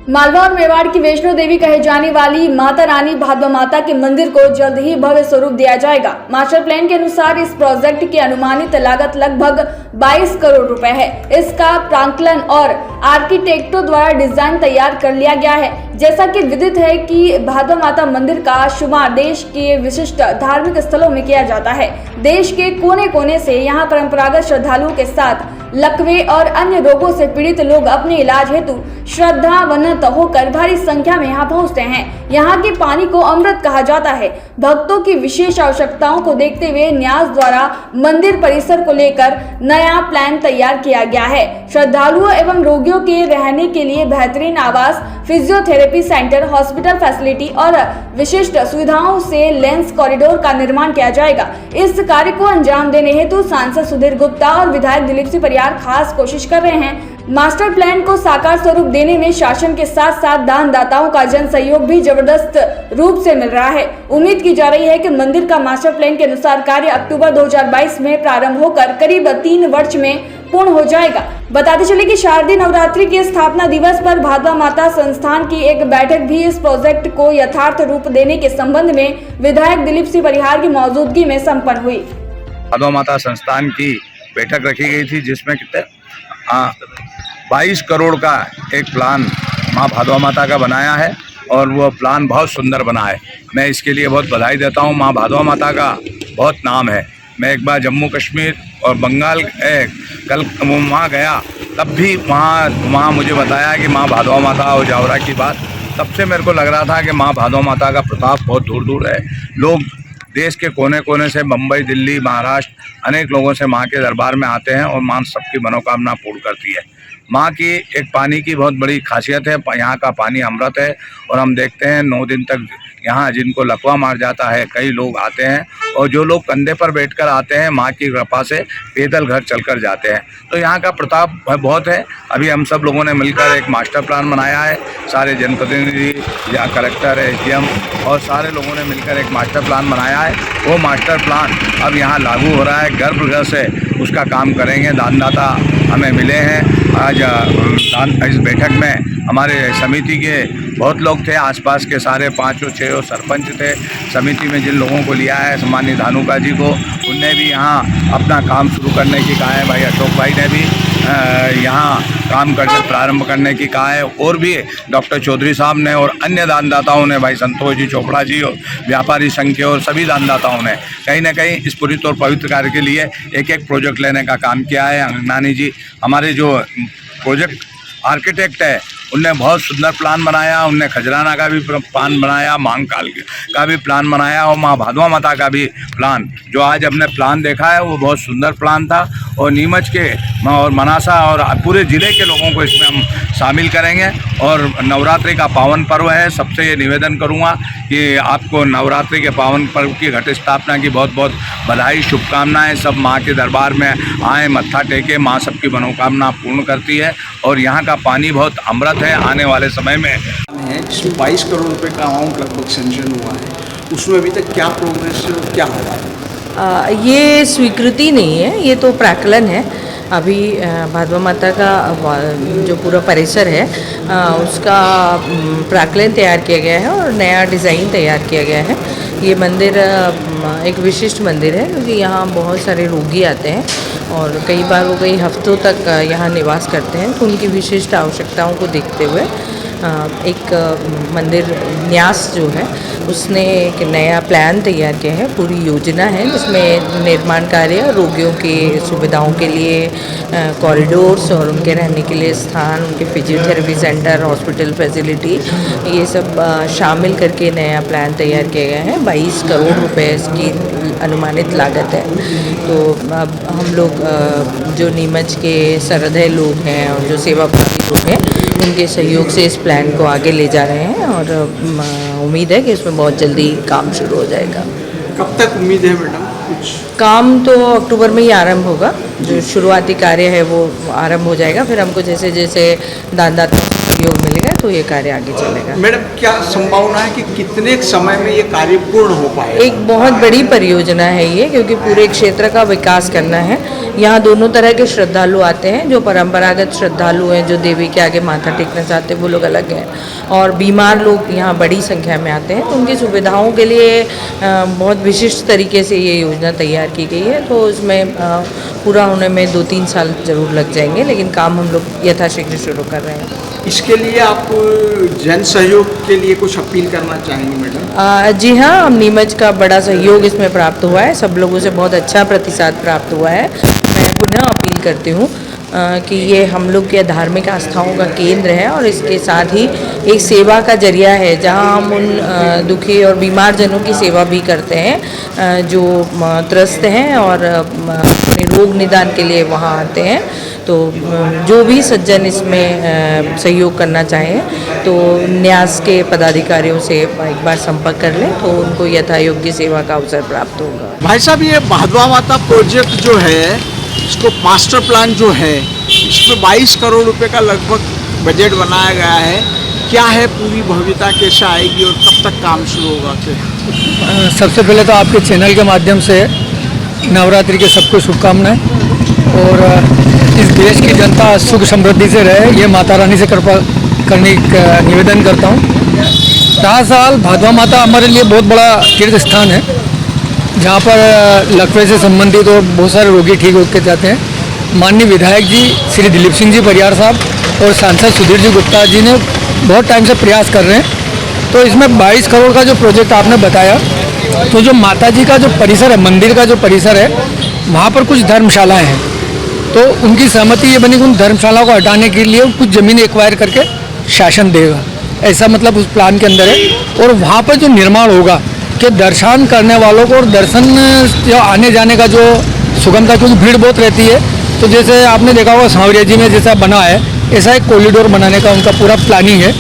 मालवा और मेवाड़ की वैष्णो देवी कहे जाने वाली माता रानी भादवा माता के मंदिर को जल्द ही भव्य स्वरूप दिया जाएगा। मास्टर प्लान के अनुसार इस प्रोजेक्ट की अनुमानित लागत लगभग 22 करोड़ रुपए है। इसका प्रांकलन और आर्किटेक्टों द्वारा डिजाइन तैयार कर लिया गया है। जैसा कि विदित है कि भादवा माता मंदिर का शुमार देश के विशिष्ट धार्मिक स्थलों में किया जाता है। देश के कोने कोने से यहाँ परंपरागत श्रद्धालुओं के साथ लकवे और अन्य रोगों से पीड़ित लोग अपने इलाज हेतु श्रद्धावनत होकर भारी संख्या में यहाँ पहुँचते हैं। यहाँ के पानी को अमृत कहा जाता है। भक्तों की विशेष आवश्यकताओं को देखते हुए न्यास द्वारा मंदिर परिसर को लेकर नया प्लान तैयार किया गया है। श्रद्धालुओं एवं रोगियों के रहने के लिए बेहतरीन आवास, फिजियोथेरेपी सेंटर, हॉस्पिटल फैसिलिटी और विशिष्ट सुविधाओं से लेंस कॉरिडोर का निर्माण किया जाएगा। इस कार्य को अंजाम देने हेतु सांसद सुधीर गुप्ता और विधायक दिलीप सिंह परियार खास कोशिश कर रहे हैं। मास्टर प्लान को साकार स्वरूप देने में शासन के साथ साथ दानदाताओं का जन सहयोग भी जबरदस्त रूप से मिल रहा है। उम्मीद की जा रही है कि मंदिर का मास्टर प्लान के अनुसार कार्य अक्टूबर 2022 में प्रारंभ होकर करीब 3 वर्ष में पूर्ण हो जाएगा। बताते चले कि शारदीय नवरात्रि के स्थापना दिवस पर भादवा माता संस्थान की एक बैठक भी इस प्रोजेक्ट को यथार्थ रूप देने के संबंध में विधायक दिलीप सिंह परिहार की मौजूदगी में संपन्न हुई। भादवा माता संस्थान की बैठक रखी गई थी, जिसमें कितने 22 करोड़ का एक प्लान माँ भादवा माता का बनाया है और वो प्लान बहुत सुंदर बना है। मैं इसके लिए बहुत बधाई देता हूँ। माँ भादवा माता का बहुत नाम है। मैं एक बार जम्मू कश्मीर और बंगाल कल वहाँ गया, तब भी वहाँ मुझे बताया कि माँ भादवा माता और जावरा की बात, तब से मेरे को लग रहा था कि माँ भादवा माता का प्रताप बहुत दूर दूर है। लोग देश के कोने कोने से, मुंबई, दिल्ली, महाराष्ट्र, अनेक लोगों से माँ के दरबार में आते हैं और माँ सबकी मनोकामना पूर्ण करती है। माँ की एक पानी की बहुत बड़ी खासियत है। यहाँ का पानी अमृत है और हम देखते हैं 9 दिन तक यहाँ जिनको लकवा मार जाता है, कई लोग आते हैं और जो लोग कंधे पर बैठकर आते हैं, माँ की कृपा से पैदल घर चलकर जाते हैं। तो यहाँ का प्रताप बहुत है। अभी हम सब लोगों ने मिलकर एक मास्टर प्लान बनाया है। सारे जनप्रतिनिधि या कलेक्टर, एसडीएम और सारे लोगों ने मिलकर एक मास्टर प्लान बनाया है। वो मास्टर प्लान अब यहाँ लागू हो रहा है। गर्भगृह से उसका काम करेंगे। दानदाता हमें मिले हैं। आज इस बैठक में हमारे समिति के बहुत लोग थे, आसपास के सारे 5 और 6 सरपंच थे। समिति में जिन लोगों को लिया है, सम्मानित धानुका जी को, उनने भी यहाँ अपना काम शुरू करने की कहा है। भाई अशोक भाई ने भी यहाँ काम करने प्रारंभ करने की कहा है और भी डॉक्टर चौधरी साहब ने और अन्य दानदाताओं ने, भाई संतोष जी, चोपड़ा जी और व्यापारी संघ के और सभी दानदाताओं ने कहीं ना कहीं इस पुरित और पवित्र कार्य के लिए एक प्रोजेक्ट लेने का काम किया है। अंगनानी जी हमारे जो प्रोजेक्ट आर्किटेक्ट है, उनने बहुत सुंदर प्लान बनाया। उनने खजराना का भी प्लान बनाया, महाकाल का भी प्लान बनाया और माँ भादवा माता का भी प्लान। जो आज हमने प्लान देखा है वो बहुत सुंदर प्लान था और नीमच के और मनासा और पूरे ज़िले के लोगों को इसमें हम शामिल करेंगे। और नवरात्रि का पावन पर्व है। सबसे ये निवेदन करूँगा कि आपको नवरात्रि के पावन पर्व की घट स्थापना की बहुत बहुत बधाई, शुभकामनाएँ। सब माँ के दरबार में आएँ, मत्था टेके। माँ सबकी मनोकामना पूर्ण करती है और यहाँ का पानी बहुत अमृत है। आने वाले समय में है जिसमें 22 करोड़ रुपए का अमाउंट लगभग सेंक्शन हुआ है, उसमें अभी तक क्या प्रोग्रेस है, क्या हो रहा है? ये स्वीकृति नहीं है, ये तो प्राक्कलन है। अभी भादवा माता का जो पूरा परिसर है उसका प्राक्कलन तैयार किया गया है और नया डिज़ाइन तैयार किया गया है। ये मंदिर एक विशिष्ट मंदिर है क्योंकि यहाँ बहुत सारे रोगी आते हैं और कई बार वो कई हफ्तों तक यहाँ निवास करते हैं। तो उनकी विशिष्ट आवश्यकताओं को देखते हुए एक मंदिर न्यास जो है उसने एक नया प्लान तैयार किया है। पूरी योजना है जिसमें निर्माण कार्य, रोगियों की सुविधाओं के लिए कॉरिडोर्स और उनके रहने के लिए स्थान, उनके फिजियोथेरेपी सेंटर, हॉस्पिटल फैसिलिटी, ये सब शामिल करके नया प्लान तैयार किया गया है। 22 करोड़ रुपए इसकी अनुमानित लागत है। तो अब हम लोग जो नीमच के सरहदे लोग हैं और जो सेवाभावी लोग हैं, उनके सहयोग से इस प्लान को आगे ले जा रहे हैं और उम्मीद है कि इसमें बहुत जल्दी काम शुरू हो जाएगा। कब तक उम्मीद है मैडम? कुछ काम तो अक्टूबर में ही आरंभ होगा। जो शुरुआती कार्य है वो आरंभ हो जाएगा। फिर हमको जैसे जैसे दानदाता सहयोग मिलेगा तो तो ये कार्य आगे चलेगा। मैडम, क्या संभावना है कि कितने समय में ये कार्य पूर्ण हो पाएगा? एक बहुत बड़ी परियोजना है ये, क्योंकि पूरे क्षेत्र का विकास करना है। यहाँ दोनों तरह के श्रद्धालु आते हैं, जो परंपरागत श्रद्धालु हैं, जो देवी के आगे माथा टेकना चाहते हैं, वो लोग अलग हैं, और बीमार लोग यहाँ बड़ी संख्या में आते हैं। तो उनकी सुविधाओं के लिए बहुत विशिष्ट तरीके से ये योजना तैयार की गई है। तो इसमें पूरा होने में 2-3 साल जरूर लग जाएंगे, लेकिन काम हम लोग यथाशीघ्र शुरू कर रहे हैं। इसके लिए आप जन सहयोग के लिए कुछ अपील करना चाहेंगे मैडम? जी हाँ, नीमच का बड़ा सहयोग इसमें प्राप्त हुआ है, सब लोगों से बहुत अच्छा प्रतिसाद प्राप्त हुआ है। मैं पुनः अपील करती हूँ कि ये हम लोग के धार्मिक आस्थाओं का केंद्र है, और इसके साथ ही एक सेवा का जरिया है, जहाँ हम उन दुखी और बीमार जनों की सेवा भी करते हैं जो त्रस्त हैं और अपने रोग निदान के लिए वहाँ आते हैं। तो जो भी सज्जन इसमें सहयोग करना चाहें तो न्यास के पदाधिकारियों से एक बार संपर्क कर लें, तो उनको यथायोग्य सेवा का अवसर प्राप्त होगा। भाई साहब, ये भादवा माता प्रोजेक्ट जो है, इसको मास्टर प्लान जो है, इसमें 22 करोड़ रुपए का लगभग बजट बनाया गया है। क्या है पूरी भव्यता, कैसे आएगी और कब तक काम शुरू होगा? सबसे पहले तो आपके चैनल के माध्यम से नवरात्रि के सबको शुभकामनाएं, और इस देश की जनता सुख समृद्धि से रहे, ये माता रानी से करने का निवेदन करता हूँ। 10 साल भादवा माता हमारे लिए बहुत बड़ा तीर्थ स्थान है, जहाँ पर लकवे से संबंधित और बहुत सारे रोगी ठीक होकर जाते हैं। माननीय विधायक जी श्री दिलीप सिंह जी परियार साहब और सांसद सुधीर जी गुप्ता जी ने बहुत टाइम से प्रयास कर रहे हैं। तो इसमें 22 करोड़ का जो प्रोजेक्ट आपने बताया, तो जो माता जी का जो परिसर है, मंदिर का जो परिसर है, वहाँ पर कुछ धर्मशालाएँ हैं। तो उनकी सहमति ये बनी कि उन धर्मशालाओं को हटाने के लिए कुछ ज़मीन एक्वायर करके शासन देगा, ऐसा मतलब उस प्लान के अंदर है। और वहाँ पर जो निर्माण होगा कि दर्शन करने वालों को और दर्शन जो आने जाने का जो सुगमता, क्योंकि भीड़ बहुत रहती है, तो जैसे आपने देखा होगा सांवरिया जी में जैसा बना है, ऐसा एक कॉरिडोर बनाने का उनका पूरा प्लानिंग है।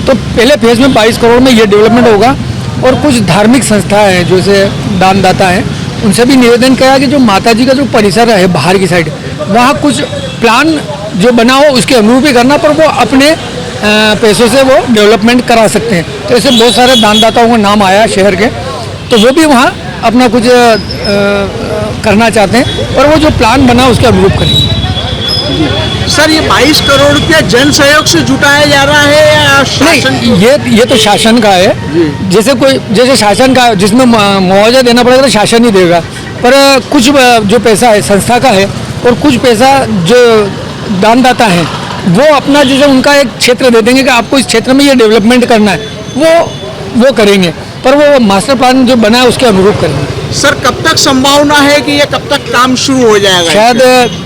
तो पहले फेज़ में 22 करोड़ में ये डेवलपमेंट होगा। और कुछ धार्मिक संस्थाएँ हैं, जैसे दानदाता हैं, उनसे भी निवेदन किया कि जो माता जी का जो परिसर है बाहर की साइड, वहाँ कुछ प्लान जो बना हो उसके अनुरूप ही करना, पर वो अपने पैसों से वो डेवलपमेंट करा सकते हैं। तो ऐसे बहुत सारे दानदाताओं का नाम आया शहर के, तो वो भी वहाँ अपना कुछ करना चाहते हैं, और वो जो प्लान बना उसके अनुरूप करेंगे। सर, ये 22 करोड़ रुपया जन सहयोग से जुटाया जा रहा है या शासन? नहीं, ये तो शासन का है। जैसे शासन का, जिसमें मुआवजा देना पड़ेगा तो शासन ही देगा, पर कुछ जो पैसा है संस्था का है, और कुछ पैसा जो दानदाता हैं वो अपना, जैसे उनका एक क्षेत्र दे देंगे कि आपको इस क्षेत्र में ये डेवलपमेंट करना है, वो करेंगे, पर वो मास्टर प्लान जो बना है उसके अनुरूप करेंगे। सर, कब तक संभावना है कि ये कब तक काम शुरू हो जाएगा? शायद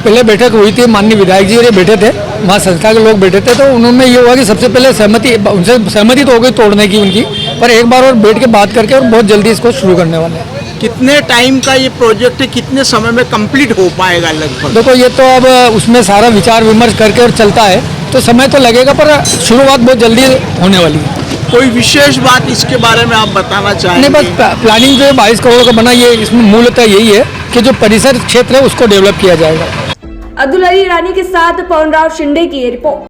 पहले बैठक हुई थी, माननीय विधायक जी और ये बैठे थे, वहाँ संस्था के लोग बैठे थे, तो उन्होंने ये हुआ कि सबसे पहले उनसे सहमति तो हो गई तोड़ने की उनकी, पर एक बार और बैठ के बात करके और बहुत जल्दी इसको शुरू करने वाले हैं। कितने टाइम का ये प्रोजेक्ट है, कितने समय में कंप्लीट हो पाएगा लगभग? देखो, ये तो अब उसमें सारा विचार विमर्श करके और चलता है, तो समय तो लगेगा, पर शुरुआत बहुत जल्दी होने वाली है। कोई विशेष बात इसके बारे में आप बताना चाहेंगे? नहीं, बस प्लानिंग जो 22 करोड़ का बना, ये इसमें मूलतः यही है कि जो परिसर क्षेत्र है उसको डेवलप किया जाएगा। अब्दुल अली रानी के साथ पवन राव शिंदे की रिपोर्ट।